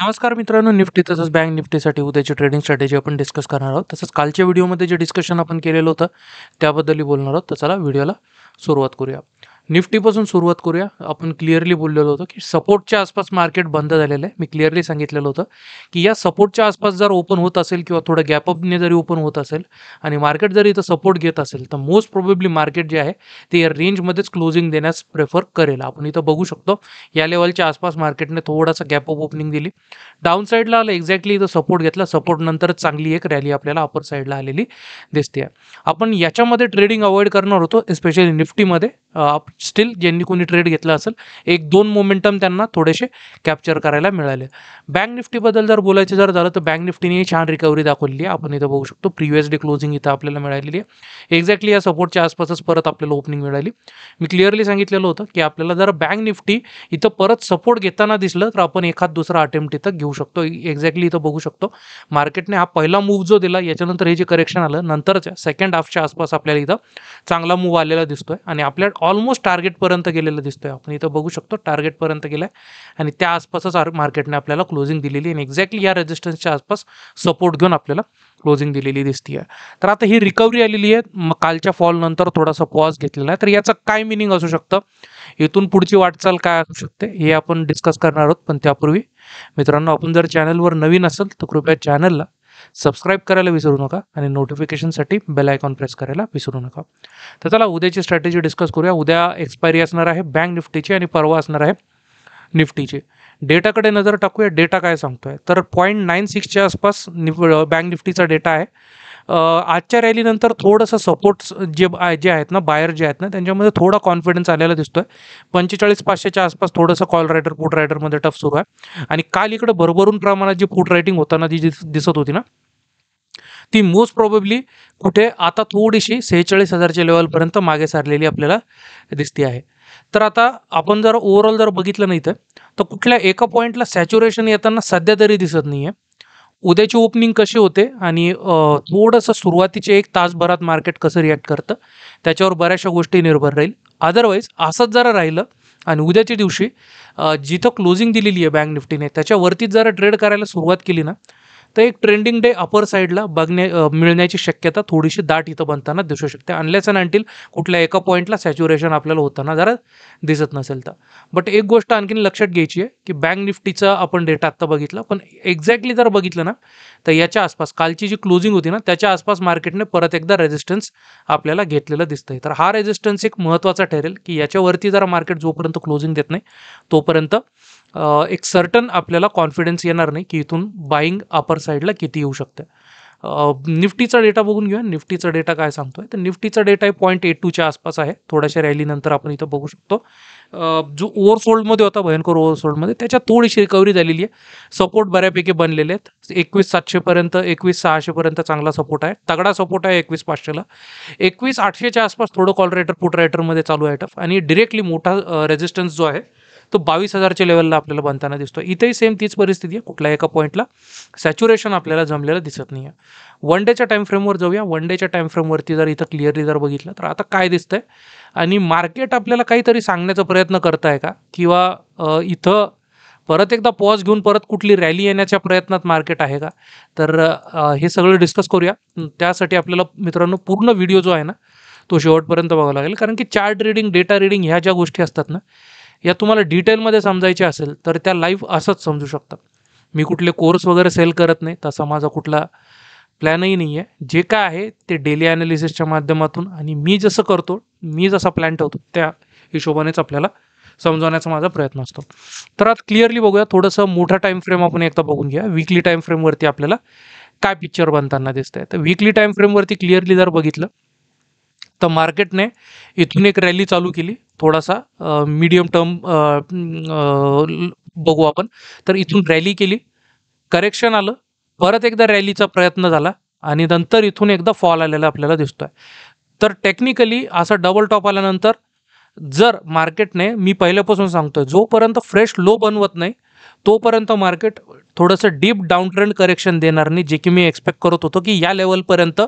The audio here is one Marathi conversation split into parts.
नमस्कार मित्रांनो, निफ्टी तसंच बँक निफ्टीसाठी उद्याची ट्रेडिंग स्ट्रॅटेजी आपण डिस्कस करणार आहोत. तसंच कालच्या व्हिडिओमध्ये जे डिस्कशन आपण केलेलं होतं त्याबद्दलही बोलणार आहोत. तर चला व्हिडिओला सुरुवात करूया. निफ्टीपासून सुरुवात करूया. आपण क्लिअरली बोललेलो होतो की सपोर्टच्या आसपास मार्केट बंद झालेलं आहे. मी क्लिअरली सांगितलेलं होतं की या सपोर्टच्या आसपास जर ओपन होत असेल किंवा थोडं गॅपअपने जरी ओपन होत असेल आणि मार्केट जरी इथं सपोर्ट घेत असेल तर मोस्ट प्रोबेबली मार्केट जे आहे ते या रेंजमध्येच क्लोजिंग देण्यास प्रेफर करेल. आपण इथं बघू शकतो या लेवलच्या आसपास मार्केटने थोडासा गॅपअप ओपनिंग दिली. डाऊन साईडला आलं, एक्झॅक्टली इथं सपोर्ट घेतला. सपोर्ट नंतरच चांगली एक रॅली आपल्याला अपर साईडला आलेली दिसते. आपण याच्यामध्ये ट्रेडिंग अवॉइड करणार होतो, स्पेशली निफ्टीमध्ये. स्टील ज्यांनी कोणी ट्रेड घेतला असेल एक दोन मोमेंटम त्यांना थोडेसे कॅप्चर करायला मिळाले. बँक निफ्टीबद्दल जर बोलायचं जर झालं तर बँक निफ्टीने छान रिकव्हरी दाखवलेली आहे. आपण इथं बघू शकतो प्रिव्हियस डे क्लोजिंग इथं आपल्याला मिळालेली आहे. एक्झॅक्टली या सपोर्टच्या आसपासच परत आपल्याला ओपनिंग मिळाली. मी क्लिअरली सांगितलेलं होतं की आपल्याला जर बँक निफ्टी इथं परत सपोर्ट घेताना दिसलं तर आपण एखाद दुसरा अटेम्प्ट इथं घेऊ शकतो. एक्झॅक्टली इथं बघू शकतो मार्केटने हा पहिला मूव्ह जो दिला याच्यानंतर हे जे करेक्शन आलं नंतरच्या सेकंड हाफच्या आसपास आपल्याला इथं चांगला मूव्ह आलेला दिसतोय आणि आपल्या ऑलमोस्ट टार्गेटपर्यंत गेलेला दिसतोय. आपण इथं बघू शकतो टार्गेटपर्यंत गेलाय आणि त्या आसपासच मार्केटने आपल्याला क्लोजिंग दिलेली आणि एक्झॅक्टली या रेजिस्टन्सच्या आसपास सपोर्ट घेऊन आपल्याला क्लोजिंग दिलेली दिसते. तर आता ही रिकव्हरी आलेली आहे. मग कालच्या फॉल नंतर थोडासा पॉज घेतलेला आहे. तर याचं काय मिनिंग असू शकतं, इथून पुढची वाटचाल काय असू शकते हे आपण डिस्कस करणार आहोत. पण त्यापूर्वी मित्रांनो, आपण जर चॅनलवर नवीन असेल तर कृपया चॅनलला सबस्क्राईब करायला विसरू नका आणि नोटिफिकेशनसाठी बेल आयकॉन प्रेस करायला विसरू नका. तर चला उद्याची स्ट्रॅटेजी डिस्कस करूया. उद्या एक्सपायरी असणार आहे बँक निफ्टीची आणि परवा असणार आहे निफ्टीची. डेटाकडे नजर टाकूया. डेटा काय सांगतोय तर 0.96च्या आसपास बँक निफ्टीचा डेटा आहे. आजच्या रॅलीनंतर थोडंसं सपोर्ट्स जे आहेत ना, बायर जे आहेत ना, त्यांच्यामध्ये थोडा कॉन्फिडन्स आलेला दिसतोय. 45,500च्या आसपास थोडंसं कॉल रायटर पुट रायटरमध्ये टफ सुरू आहे आणि काल इकडे भरभरून प्रमाणात जी पुट रायटिंग होताना जी दिसत होती ना ती मोस्ट प्रोबेबली कुठे आता थोडीशी 46,000च्या लेवलपर्यंत मागे सारलेली आपल्याला दिसते आहे. तर आता आपण जर ओव्हरऑल जर बघितलं नाही तर कुठल्या एका पॉईंटला सॅच्युरेशन येताना सध्या तरी दिसत नाहीये. उद्याची ओपनिंग कशी होते आणि थोडंसं सुरुवातीचे एक तासभरात मार्केट कसं रिॲक्ट करतं त्याच्यावर बऱ्याचशा गोष्टी निर्भर राहील. अदरवाईज असंच जरा राहिलं आणि उद्याच्या दिवशी जिथं क्लोजिंग दिलेली आहे बँक निफ्टीने त्याच्यावरतीच जरा ट्रेड करायला सुरुवात केली ना तर एक ट्रेंडिंग डे अपर साईडला मिळण्याची शक्यता थोडीशी दाट इथं बनताना दिसू शकते. अनलेस अँड अनटिल कुठल्या एका पॉईंटला सॅच्युरेशन आपल्याला होताना जरा दिसत नसेल तर. बट एक गोष्ट आणखीन लक्षात घ्यायची आहे की बँक निफ्टीचा आपण डेटा आत्ता बघितला, पण एक्झॅक्टली जर बघितलं ना तर याच्या आसपास कालची जी क्लोजिंग होती ना त्याच्या आसपास मार्केटने परत एकदा रेजिस्टन्स आपल्याला घेतलेलं दिसतंय. तर हा रेजिस्टन्स एक महत्त्वाचा ठरेल की याच्यावरती जरा मार्केट जोपर्यंत क्लोजिंग देत नाही तोपर्यंत एक सर्टन आपल्याला कॉन्फिडन्स येणार नाही की इथून बाईंग अपर साईडला किती येऊ शकते. निफ्टीचा डेटा बघून घेऊया. निफ्टीचा डेटा काय सांगतोय तर निफ्टीचा डेटा आहे 0.82च्या आसपास आहे. थोड्याशा रॅलीनंतर आपण इथं बघू शकतो जो ओव्हरसोल्डमध्ये होता भयंकर ओव्हरसोल्डमध्ये त्याच्यात थोडीशी रिकव्हरी झालेली आहे. सपोर्ट बऱ्यापैकी बनलेले आहेत. 21,700 पर्यंत 21,600 पर्यंत चांगला सपोर्ट आहे. तगडा सपोर्ट आहे 21,500ला. 21,800च्या आसपास थोडं कॉल रायटर पुट रायटरमध्ये चालू आहे टफ आणि डिरेक्टली मोठा रेजिस्टन्स जो आहे तो 22,000च्या लेवलला आपल्याला बनताना दिसतो. इथेही सेम तीच परिस्थिती आहे. कुठल्या एका पॉईंटला सॅच्युरेशन आपल्याला जमलेलं दिसत नाही आहे. वन डेच्या टाइम फ्रेमवर जाऊया. वन डेच्या टाइम फ्रेमवरती जर इथं क्लिअरली जर बघितलं तर आता काय दिसतंय आणि मार्केट आपल्याला काहीतरी सांगण्याचा प्रयत्न करत आहे का किंवा इथं परत एकदा पॉज घेऊन परत कुठली रॅली येण्याच्या प्रयत्नात मार्केट आहे का, तर हे सगळं डिस्कस करूया. त्यासाठी आपल्याला मित्रांनो पूर्ण व्हिडिओ जो आहे ना तो शेवटपर्यंत बघावा लागेल, कारण की चार्ट रीडिंग डेटा रीडिंग ह्या ज्या गोष्टी असतात ना या तुम्हाला डिटेलमध्ये समजायच्या असेल तर त्या लाईव्ह असंच समजू शकतात. मी कुठले कोर्स वगैरे सेल करत नाही, तसा माझा कुठला प्लॅनही नाही आहे. जे काय आहे ते डेली ॲनालिसिसच्या माध्यमातून आणि मी जसं करतो, मी जसा प्लॅन ठेवतो त्या हिशोबानेच आपल्याला समजवण्याचा माझा प्रयत्न असतो. तर आता क्लिअरली बघूया. थोडंसं मोठा टाईम फ्रेम आपण एकदा बघून घ्या. वीकली टाईम फ्रेमवरती आपल्याला काय पिक्चर बनताना दिसतंय. तर वीकली टाईम फ्रेमवरती क्लिअरली जर बघितलं तर मार्केटने इथून एक रॅली चालू केली. थोडासा मीडियम टर्म बघू आपण. तर इथून रॅली केली, करेक्शन आलं, परत एकदा रॅलीचा प्रयत्न झाला आणि नंतर इथून एकदा फॉल आलेला आपल्याला दिसतोय. तर टेक्निकली असा डबल टॉप आल्यानंतर जर मार्केटने, मी पहिल्यापासून सांगतोय, जोपर्यंत फ्रेश लो बनवत नाही तोपर्यंत मार्केट थोडंसं डीप डाऊन ट्रेंड करेक्शन देणार नाही, जे की मी एक्सपेक्ट करत होतो की या लेवलपर्यंत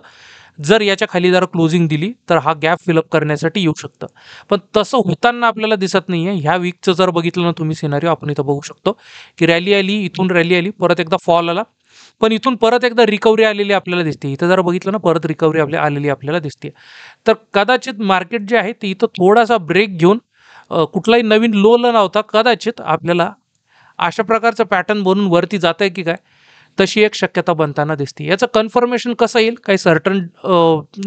जर याच्या खाली जर क्लोजिंग दिली तर हा गॅप फिलअप करण्यासाठी येऊ शकतं, पण तसं होताना आपल्याला दिसत नाही आहे. ह्या वीकचं जर बघितलं ना तुम्ही सिनारिओ, आपण इथं बघू शकतो की रॅली आली, इथून रॅली आली, परत एकदा फॉल आला, पण इथून परत एकदा रिकव्हरी आलेली आपल्याला दिसते. इथं जर बघितलं ना परत रिकव्हरी आलेली आपल्याला दिसते. तर कदाचित मार्केट जे आहे ते इथं थोडासा ब्रेक घेऊन कुठलाही नवीन लो न लावता कदाचित आपल्याला अशा प्रकारचं पॅटर्न बनून वरती जात आहे की काय, तशी एक शक्यता बनताना दिसते. याचं कन्फर्मेशन कसं येईल, काही सर्टन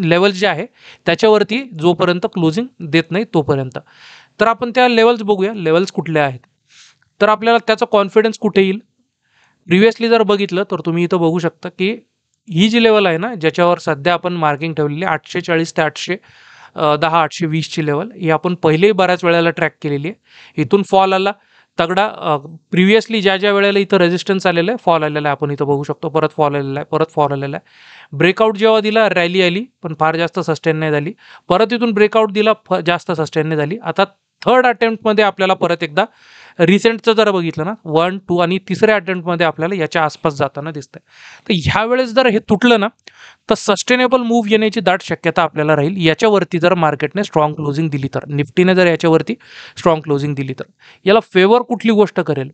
लेवल जे आहे त्याच्यावरती जोपर्यंत क्लोजिंग देत नाही तोपर्यंत. तर आपण त्या लेवल्स बघूया, लेवल्स कुठल्या आहेत. तर आपल्याला त्याचा कॉन्फिडन्स कुठे येईल, प्रिव्हियसली जर बघितलं तर तुम्ही इथं बघू शकता की ही जी लेवल आहे ना, ज्याच्यावर सध्या आपण मार्किंग ठेवलेली 840 ते 810 820ची लेवल, ही आपण पहिलेही बऱ्याच वेळेला ट्रॅक केलेली आहे. इथून फॉल आला तगडा, प्रिव्हियसली ज्या ज्या वेळेला इथं रेजिस्टन्स आलेलं आहे, फॉल आलेला आहे, आपण इथं बघू शकतो, परत फॉल आलेला आहे, परत फॉल आलेला आहे. ब्रेकआउट जेव्हा दिला रॅली आली, पण फार जास्त सस्टेन नाही झाली. परत इथून ब्रेकआउट दिला, जास्त सस्टेन नाही झाली. आता थर्ड अटेम्प्टमध्ये आपल्याला परत एकदा रिसेंटचं जर बघितलं ना 1, 2 आणि तिसऱ्या अटेम्प्टमध्ये आपल्याला याच्या आसपास जाताना दिसतंय. तर ह्या वेळेस जर हे तुटलं ना तर सस्टेनेबल मूव्ह येण्याची दाट शक्यता आपल्याला राहील. याच्यावरती जर मार्केटने स्ट्रॉंग क्लोजिंग दिली तर, निफ्टीने जर याच्यावरती स्ट्रॉंग क्लोजिंग दिली तर, याला फेवर कुठली गोष्ट करेल,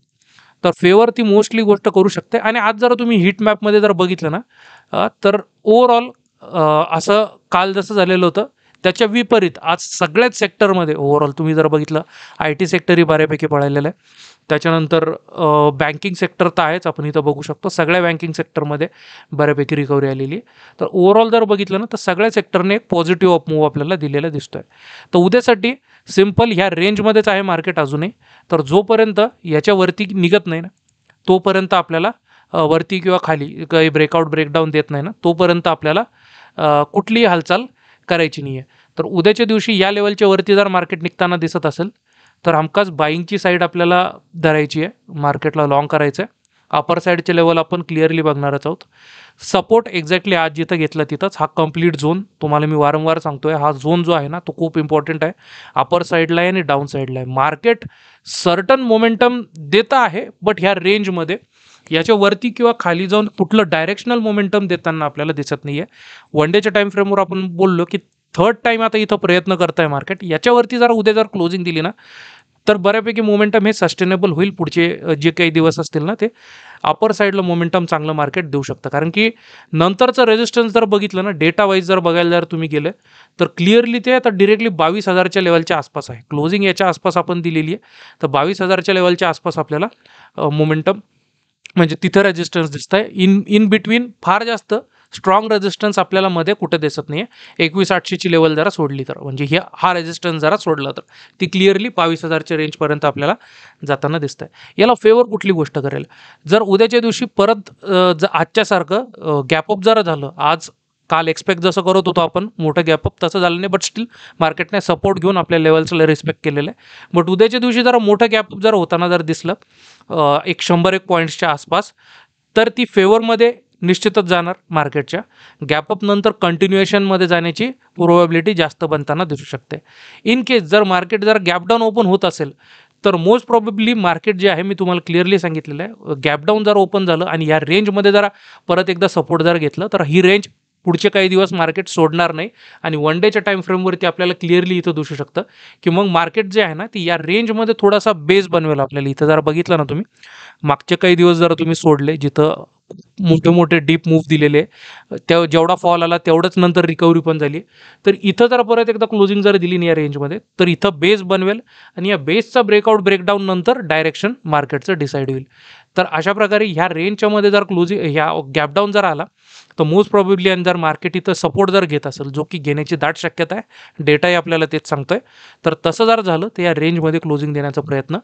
तर फेवर ती मोस्टली गोष्ट करू शकते. आणि आज जर तुम्ही हीट मॅपमध्ये जर बघितलं ना तर ओव्हरऑल असं काल जसं झालेलं होतं त्याच्या विपरीत आज सगळ्याच सेक्टरमध्ये ओव्हरऑल तुम्ही जर बघितलं, IT सेक्टरही बऱ्यापैकी पळालेलं आहे. त्याच्यानंतर बँकिंग सेक्टर तर आहेच, आपण इथं बघू शकतो सगळ्या बँकिंग सेक्टरमध्ये बऱ्यापैकी रिकव्हरी आलेली आहे. तर ओव्हरऑल जर बघितलं ना तर सगळ्या सेक्टरने एक पॉझिटिव्ह अप मूव्ह आपल्याला दिलेला दिसतोय. तर उद्यासाठी सिम्पल ह्या रेंजमध्येच आहे मार्केट अजूनही. तर जोपर्यंत याच्यावरती निघत नाही ना तोपर्यंत आपल्याला वरती किंवा खाली काही ब्रेकआउट ब्रेकडाऊन देत नाही ना तोपर्यंत आपल्याला कुठलीही हालचाल करायची नाही आहे. तर उद्याच्या दिवशी या लेवलच्या वरती जर मार्केट निघताना दिसत असेल तर हमखास बाईंगची साईड आपल्याला धरायची आहे, मार्केटला लॉंग करायचं आहे. अपर साईडचे लेवल आपण क्लिअरली बघणारच आहोत. सपोर्ट एक्झॅक्टली आज जिथं घेतला तिथंच, हा कंप्लीट झोन तुम्हाला मी वारंवार सांगतोय, हा झोन जो आहे ना तो खूप इम्पॉर्टंट आहे. अपर साईडला आहे आणि डाऊन साईडला आहे. मार्केट सर्टन मोमेंटम देत आहे, बट ह्या रेंजमध्ये याच्या वरती किंवा खाली जाऊन कुठलं डायरेक्शनल मोमेंटम देताना आपल्याला दिसत नाही आहे. वन डेच्या टाइम फ्रेमवर आपण बोललो की थर्ड टाइम आता इथं प्रयत्न करत आहे मार्केट. याच्यावरती जर उद्या जर क्लोजिंग दिली ना तर बऱ्यापैकी मोमेंटम हे सस्टेनेबल होईल. पुढचे जे काही दिवस असतील ना ते अपर साईडला मोमेंटम चांगलं मार्केट देऊ शकतं. कारण की नंतरचं रेजिस्टन्स जर बघितलं ना डेटा वाईज जर बघायला जर तुम्ही गेले तर क्लिअरली ते आता डिरेक्टली 22,000च्या लेवलच्या आसपास आहे. क्लोजिंग याच्या आसपास आपण दिलेली आहे. तर 22,000च्या लेवलच्या आसपास आपल्याला मोमेंटम म्हणजे तिथं रेजिस्टन्स दिसत आहे. इन बिटवीन फार जास्त स्ट्रॉंग रेजिस्टन्स आपल्याला मध्ये कुठे दिसत नाही आहे. 21,800ची लेवल जरा सोडली तर, म्हणजे हा रेजिस्टन्स जरा सोडला तर ती क्लिअरली 22,000च्या रेंजपर्यंत आपल्याला जाताना दिसत आहे. याला फेवर कुठली गोष्ट करेल, जर उद्याच्या दिवशी परत आजच्यासारखं गॅपअप जरा झालं, आज काल एक्सपेक्ट जसं करत होतो आपण मोठं गॅपअप तसं झालं नाही, बट स्टील मार्केटने सपोर्ट घेऊन आपल्या लेवल्सला रिस्पेक्ट केलेलं आहे. बट उद्याच्या दिवशी जरा मोठं गॅपअप जर होताना जर दिसलं 100-1 पॉईंट्सच्या आसपास, तर ती फेवरमध्ये निश्चितच जाणार मार्केटच्या. गॅपअप नंतर कंटिन्युएशनमध्ये जाण्याची प्रोबॅबिलिटी जास्त बनताना दिसू शकते. इन केस जर मार्केट जर गॅपडाऊन ओपन होत असेल तर मोस्ट प्रॉबेबली मार्केट जे आहे मी तुम्हाला क्लिअरली सांगितलेलं आहे, गॅपडाऊन जर ओपन झालं आणि या रेंजमध्ये जरा परत एकदा सपोर्ट जर घेतलं तर ही रेंज पुढचे काही दिवस मार्केट सोडणार नाही. आणि वन डेच्या टाइम फ्रेमवरती आपल्याला क्लिअरली इथं दिसू शकतं की मग मार्केट जे आहे ना ती या रेंजमध्ये थोडासा बेस बनवेल आपल्याला. इथं जर बघितलं ना तुम्ही मागचे काही दिवस जर तुम्ही सोडले जिथं मोठे मोठे डीप मूव्ह दिलेले, त्या जेवढा फॉल आला तेवढंच नंतर रिकव्हरी पण झाली, तर इथं जर परत एकदा क्लोजिंग जर दिली नाही या रेंजमध्ये तर इथं बेस बनवेल आणि या बेसचा ब्रेकआउट ब्रेकडाऊन नंतर डायरेक्शन मार्केटचं डिसाईड होईल. तर अशा प्रकारे ह्या रेंजच्या मध्ये जर क्लोजिंग ह्या गॅपडाऊन जर आला तर मोस्ट प्रॉबेबली आणि जर मार्केट इथं सपोर्ट जर घेत असेल, जो की घेण्याची दाट शक्यता आहे, डेटाही आपल्याला तेच सांगतोय, तर तसं जर झालं तर या रेंजमध्ये क्लोजिंग देण्याचा प्रयत्न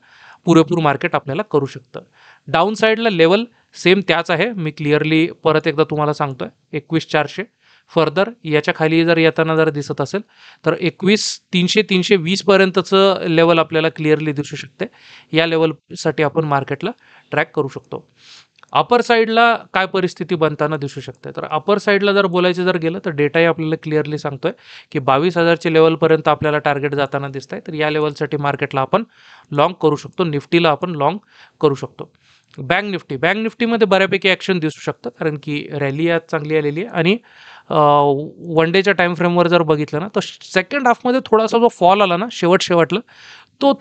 पुरेपूर मार्केट आपल्याला करू शकतं. डाऊन साईडला लेवल सेम त्याच आहे, मी क्लिअरली परत एकदा तुम्हाला सांगतोय 21,400. फर्दर याच्या खाली जर येताना जर दिसत असेल तर 21,300-320 पर्यंतचं लेवल आपल्याला क्लिअरली दिसू शकते. या लेवलसाठी आपण मार्केटला ट्रॅक करू शकतो. अपर साईडला काय परिस्थिती बनताना दिसू शकते, तर अपर साईडला जर बोलायचं जर गेलं तर डेटाही आपल्याला क्लिअरली सांगतोय की 22,000च्या लेवलपर्यंत आपल्याला टार्गेट जाताना दिसत आहे. तर या लेवलसाठी मार्केटला आपण लॉंग करू शकतो, निफ्टीला आपण लॉंग करू शकतो. बँक निफ्टीमध्ये बऱ्यापैकी ॲक्शन दिसू शकतं, कारण की रॅली आज चांगली आलेली आहे आणि वन डेच्या टाईम फ्रेमवर जर बघितलं ना, तर सेकंड हाफमध्ये थोडासा जो फॉल आला ना शेवटला, तो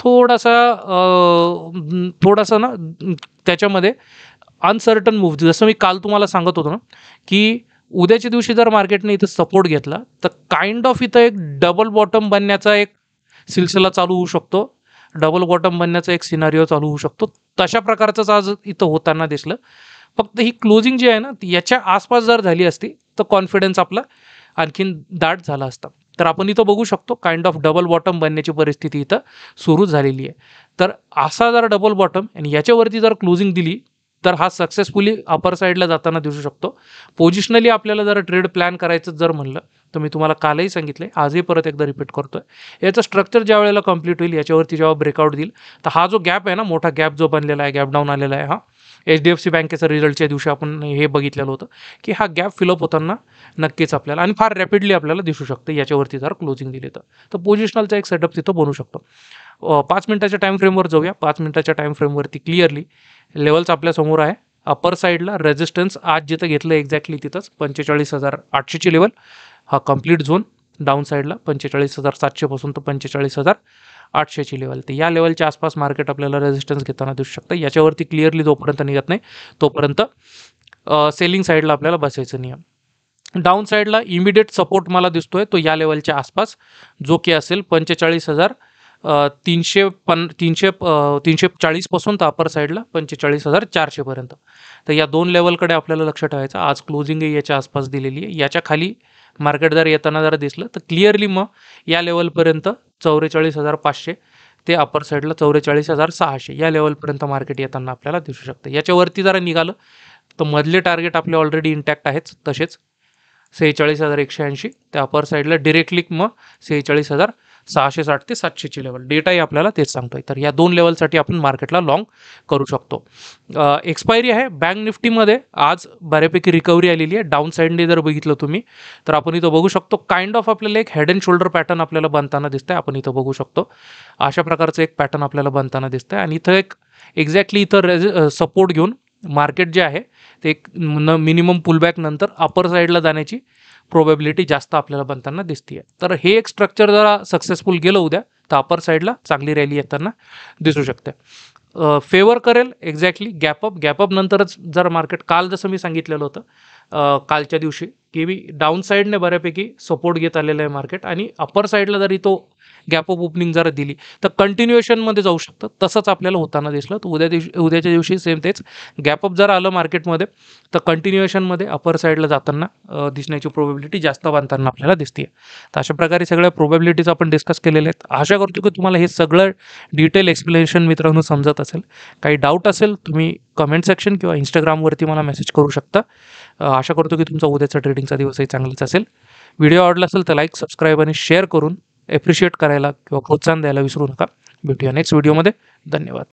थोडासा ना त्याच्यामध्ये अनसर्टन मूव्ह, जसं मी काल तुम्हाला सांगत होतो ना, की उद्याच्या दिवशी जर मार्केटने इथं सपोर्ट घेतला तर काइंड ऑफ इथं एक डबल बॉटम बनण्याचा एक सिलसिला चालू होऊ शकतो, डबल बॉटम बनण्याचा एक सिनारिओ चालू होऊ शकतो. तशा प्रकारचंच आज इथं होताना दिसलं. फक्त ही क्लोजिंग जी आहे ना, याच्या आसपास जर झाली असती तर कॉन्फिडन्स आपला आणखीन दाट झाला असता. तर आपण इथं बघू शकतो काइंड ऑफ डबल बॉटम बनण्याची परिस्थिती इथं सुरू झालेली आहे. तर असा जर डबल बॉटम आणि याच्यावरती जर क्लोजिंग दिली तर हा सक्सेसफुली अपर साईडला जाताना दिसू शकतो. पोझिशनली आपल्याला जर ट्रेड प्लॅन करायचं जर म्हणलं तर मी तुम्हाला कालही सांगितलंय, आजही परत एकदा रिपीट करतोय, याचं स्ट्रक्चर ज्या वेळेला कंप्लीट होईल, याच्यावरती जेव्हा ब्रेकआउट देईल, तर हा जो गॅप आहे ना, मोठा गॅप जो बनलेला आहे, गॅप डाऊन आलेला आहे, हा HDFC बँकेचा रिझल्टच्या दिवशी आपण हे बघितलेलं होतं की हा गॅप फिलअप होताना नक्कीच आपल्याला आणि फार रॅपिडली आपल्याला दिसू शकतं याच्यावरती जर क्लोजिंग दिली तर पोझिशनलचा एक सेटअप तिथं बनू शकतो. 5 मिनिटाच्या टाईम फ्रेमवर जाऊया. 5 मिनिटाच्या टाईम फ्रेमवरती क्लिअरली लेवल्स आपल्यासमोर आहे. अपर साईडला रेजिस्टन्स आज जिथं घेतलं एक्झॅक्टली तिथंच 45,800ची लेवल, हा कंप्लीट झोन. डाऊन साईडला 45,700 पासून तर 45,800ची लेवल. तर या लेवलच्या आसपास मार्केट आपल्याला रेजिस्टन्स घेताना दिसू शकतं. याच्यावरती क्लिअरली जोपर्यंत निघत नाही तोपर्यंत सेलिंग साईडला आपल्याला बसायचं नाही. डाऊन साईडला इमिडिएट सपोर्ट मला दिसतोय तो या लेवलच्या आसपास, जो की असेल 45,340 पासून तर अपर साईडला 45,400 पर्यंत. तर या दोन लेवलकडे आपल्याला लक्ष ठेवायचं. आज क्लोजिंग याच्या आसपास दिलेली आहे. याच्या खाली मार्केट जर येताना जर दिसलं तर क्लिअरली मग या लेवलपर्यंत 44,500 ते अपर साईडला 44,600 या लेवलपर्यंत मार्केट येताना आपल्याला दिसू शकतं. याच्यावरती जरा निघालं तर मधले टार्गेट आपले ऑलरेडी इंटॅक्ट आहेच. तसेच 46,180 त्या अपर साईडला डिरेक्टली मग 46,660 ते 700ची लेवल. डेटाही आपल्याला तेच सांगतोय. तर या दोन लेवलसाठी आपण मार्केटला लॉंग करू शकतो. एक्सपायरी आहे बँक निफ्टीमध्ये. आज बऱ्यापैकी रिकव्हरी आलेली आहे. डाऊन साईडने जर बघितलं तुम्ही तर आपण इथं बघू शकतो काइंड ऑफ आपल्याला एक हेड अँड शोल्डर पॅटर्न आपल्याला बनताना दिसतंय. आपण इथं बघू शकतो अशा प्रकारचं एक पॅटर्न आपल्याला बनताना दिसतंय आणि इथं एक एक्झॅक्टली इथं सपोर्ट घेऊन मार्केट जे आहे ते एक मिनिमम पुलबॅक नंतर अपर साईडला जाण्याची प्रोबॅबिलिटी जास्त आपल्याला बनताना दिसते. तर हे एक स्ट्रक्चर जरा सक्सेसफुल गेलं उद्या तर अपर साईडला चांगली रॅली येताना दिसू शकते. फेवर करेल एक्झॅक्टली गॅपअप नंतरच जर मार्केट, काल जसं मी सांगितलेलं होतं कालच्या दिवशी की डाऊन साईडने बऱ्यापैकी सपोर्ट घेत आलेलं आहे मार्केट आणि अपर साईडला जरी तो गॅपअप ओपनिंग जर दिली तर कंटिन्युएशनमध्ये जाऊ शकतं. तसंच आपल्याला होताना दिसलं. तर उद्याच्या दिवशी सेम तेच गॅपअप जर आलं मार्केटमध्ये तर कंटिन्युएशनमध्ये अपर साईडला जाताना दिसण्याची प्रोबॅबिलिटी जास्त बनताना आपल्याला दिसते. तर अशा प्रकारे सगळ्या प्रोबॅबिलिटीज आपण डिस्कस केलेल्या आहेत. आशा करतो की तुम्हाला हे सगळं डिटेल एक्सप्लेनेशन मित्रांनो समजत असेल. काही डाऊट असेल तुम्ही कमेंट सेक्शन किंवा इंस्टाग्रामवरती मला मेसेज करू शकता. आशा करतो की तुमचा उद्याचा ट्रेडिंगचा दिवसही चांगलाच असेल. व्हिडिओ आवडला असेल तर लाईक, सबस्क्राईब आणि शेअर करून ॲप्रिशिएट करायला किंवा प्रोत्साहन द्यायला विसरू नका. भेटूया नेक्स्ट व्हिडिओमध्ये. धन्यवाद.